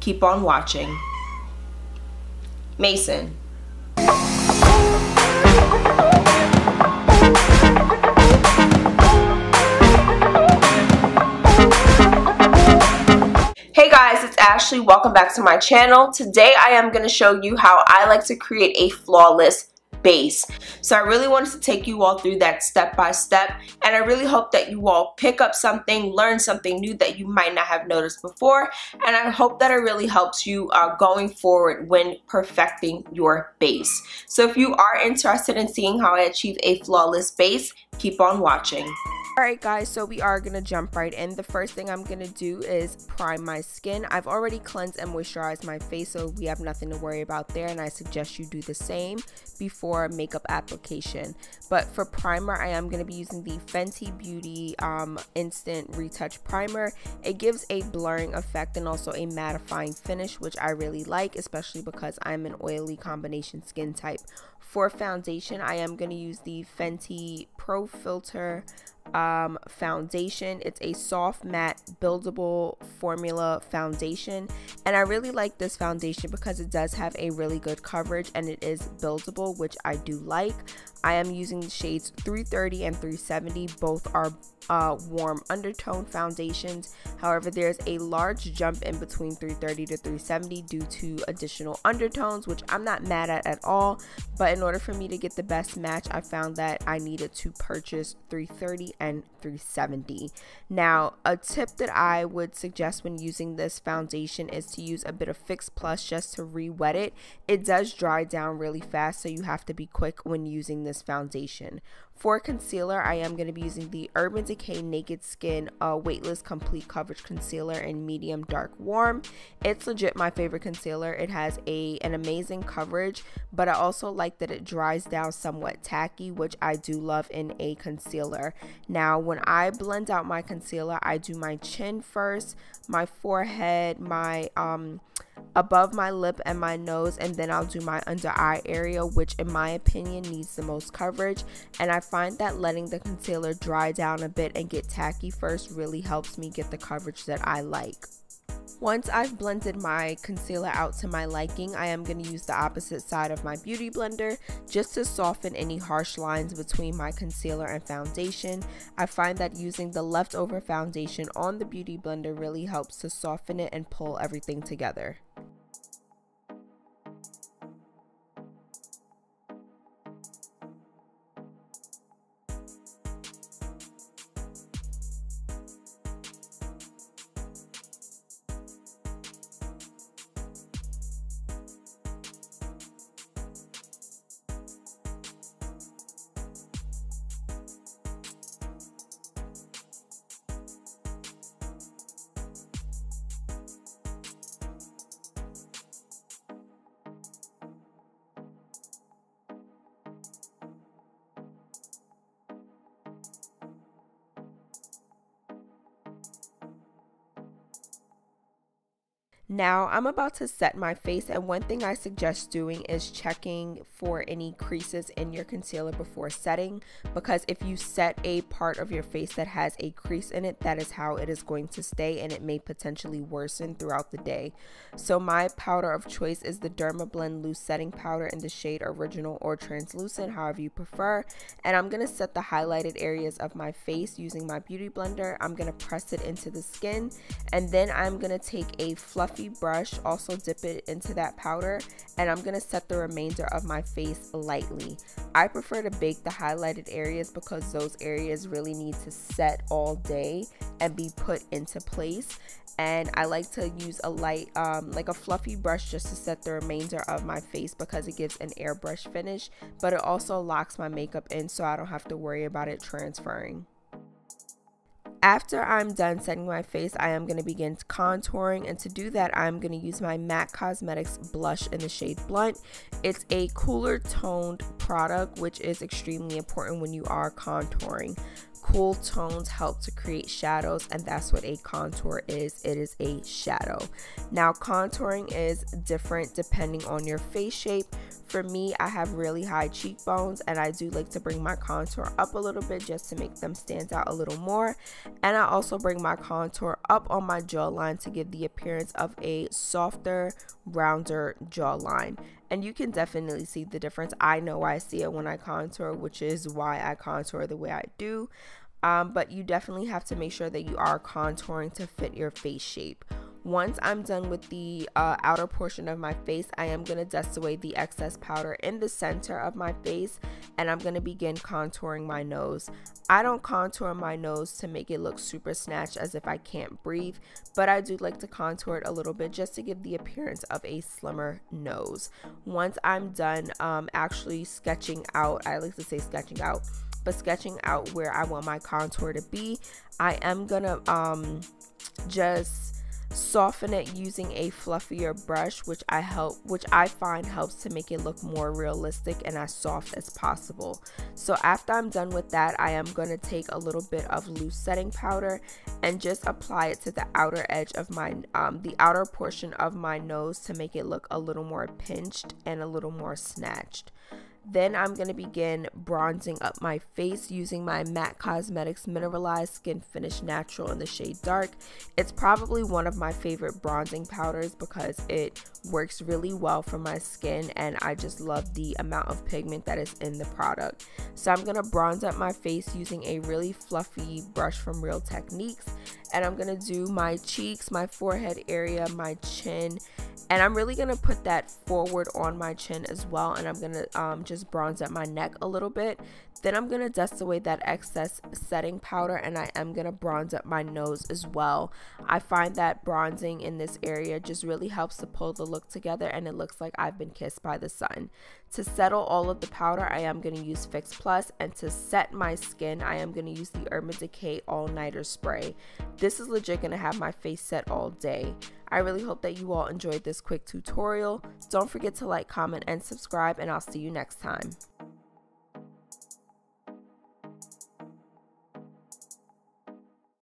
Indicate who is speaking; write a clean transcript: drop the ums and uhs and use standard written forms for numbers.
Speaker 1: Keep on watching. Mason. Hey guys, it's Ashley. Welcome back to my channel. Today I am going to show you how I like to create a flawless base. So I really wanted to take you all through that step by step, and I really hope that you all pick up something, learn something new that you might not have noticed before, and I hope that it really helps you going forward when perfecting your base. So if you are interested in seeing how I achieve a flawless base, keep on watching. Alright guys, so we are going to jump right in. The first thing I'm going to do is prime my skin. I've already cleansed and moisturized my face, so we have nothing to worry about there, and I suggest you do the same before makeup application. But for primer, I am going to be using the Fenty Beauty Instant Retouch Primer. It gives a blurring effect and also a mattifying finish, which I really like, especially because I'm an oily combination skin type. For foundation, I am going to use the Fenty Pro Filt'r foundation. It's a soft matte buildable formula foundation, and I really like this foundation because it does have a really good coverage and it is buildable, which I do like. I am using the shades 330 and 370. Both are warm undertone foundations. However, there's a large jump in between 330 to 370 due to additional undertones, which I'm not mad at all. But in order for me to get the best match, I found that I needed to purchase 330 and 370. Now, a tip that I would suggest when using this foundation is to use a bit of Fix Plus just to re-wet it. It does dry down really fast, so you have to be quick when using this foundation. For concealer, I am going to be using the Urban Decay Naked Skin Weightless Complete Coverage Concealer in medium dark warm. It's legit my favorite concealer. It has an amazing coverage, but I also like that it dries down somewhat tacky, which I do love in a concealer. Now, when I blend out my concealer, I do my chin first, my forehead, my above my lip and my nose, and then I'll do my under eye area, which in my opinion needs the most coverage. And I find that letting the concealer dry down a bit and get tacky first really helps me get the coverage that I like. Once I've blended my concealer out to my liking, I am going to use the opposite side of my beauty blender just to soften any harsh lines between my concealer and foundation. I find that using the leftover foundation on the beauty blender really helps to soften it and pull everything together. Now I'm about to set my face, and one thing I suggest doing is checking for any creases in your concealer before setting, because if you set a part of your face that has a crease in it, that is how it is going to stay, and it may potentially worsen throughout the day. So my powder of choice is the Dermablend Loose Setting Powder in the shade Original or Translucent, however you prefer, and I'm going to set the highlighted areas of my face using my beauty blender. I'm going to press it into the skin, and then I'm going to take a fluffy brush, also dip it into that powder, and I'm going to set the remainder of my face lightly. I prefer to bake the highlighted areas because those areas really need to set all day and be put into place, and I like to use a light like a fluffy brush just to set the remainder of my face because it gives an airbrush finish, but it also locks my makeup in so I don't have to worry about it transferring. After I'm done setting my face, I am going to begin contouring, and to do that I'm going to use my MAC Cosmetics blush in the shade Blunt. It's a cooler toned product, which is extremely important when you are contouring. cool tones help to create shadows, and that's what a contour is. It is a shadow. Now, contouring is different depending on your face shape. For me, I have really high cheekbones, and I do like to bring my contour up a little bit just to make them stand out a little more. And I also bring my contour up on my jawline to give the appearance of a softer, rounder jawline. And you can definitely see the difference. I know I see it when I contour, which is why I contour the way I do. But you definitely have to make sure that you are contouring to fit your face shape. Once I'm done with the outer portion of my face, I am going to dust away the excess powder in the center of my face, and I'm going to begin contouring my nose. I don't contour my nose to make it look super snatched as if I can't breathe, but I do like to contour it a little bit just to give the appearance of a slimmer nose. Once I'm done actually sketching out, I like to say sketching out, but sketching out where I want my contour to be, I am gonna just soften it using a fluffier brush, which I find helps to make it look more realistic and as soft as possible. So after I'm done with that, I am going to take a little bit of loose setting powder and just apply it to the outer edge of my the outer portion of my nose to make it look a little more pinched and a little more snatched. Then I'm going to begin bronzing up my face using my MAC Cosmetics Mineralize Skinfinish Natural in the shade Dark. It's probably one of my favorite bronzing powders because it works really well for my skin, and I just love the amount of pigment that is in the product. So I'm going to bronze up my face using a really fluffy brush from Real Techniques, and I'm going to do my cheeks, my forehead area, my chin, and I'm really going to put that forward on my chin as well, and I'm going to just bronze up my neck a little bit. Then I'm going to dust away that excess setting powder, and I am going to bronze up my nose as well. I find that bronzing in this area just really helps to pull the look together, and it looks like I've been kissed by the sun. To settle all of the powder, I am going to use Fix Plus, and to set my skin, I am going to use the Urban Decay All Nighter Spray. This is legit going to have my face set all day. I really hope that you all enjoyed this quick tutorial. Don't forget to like, comment, and subscribe, and I'll see you next time.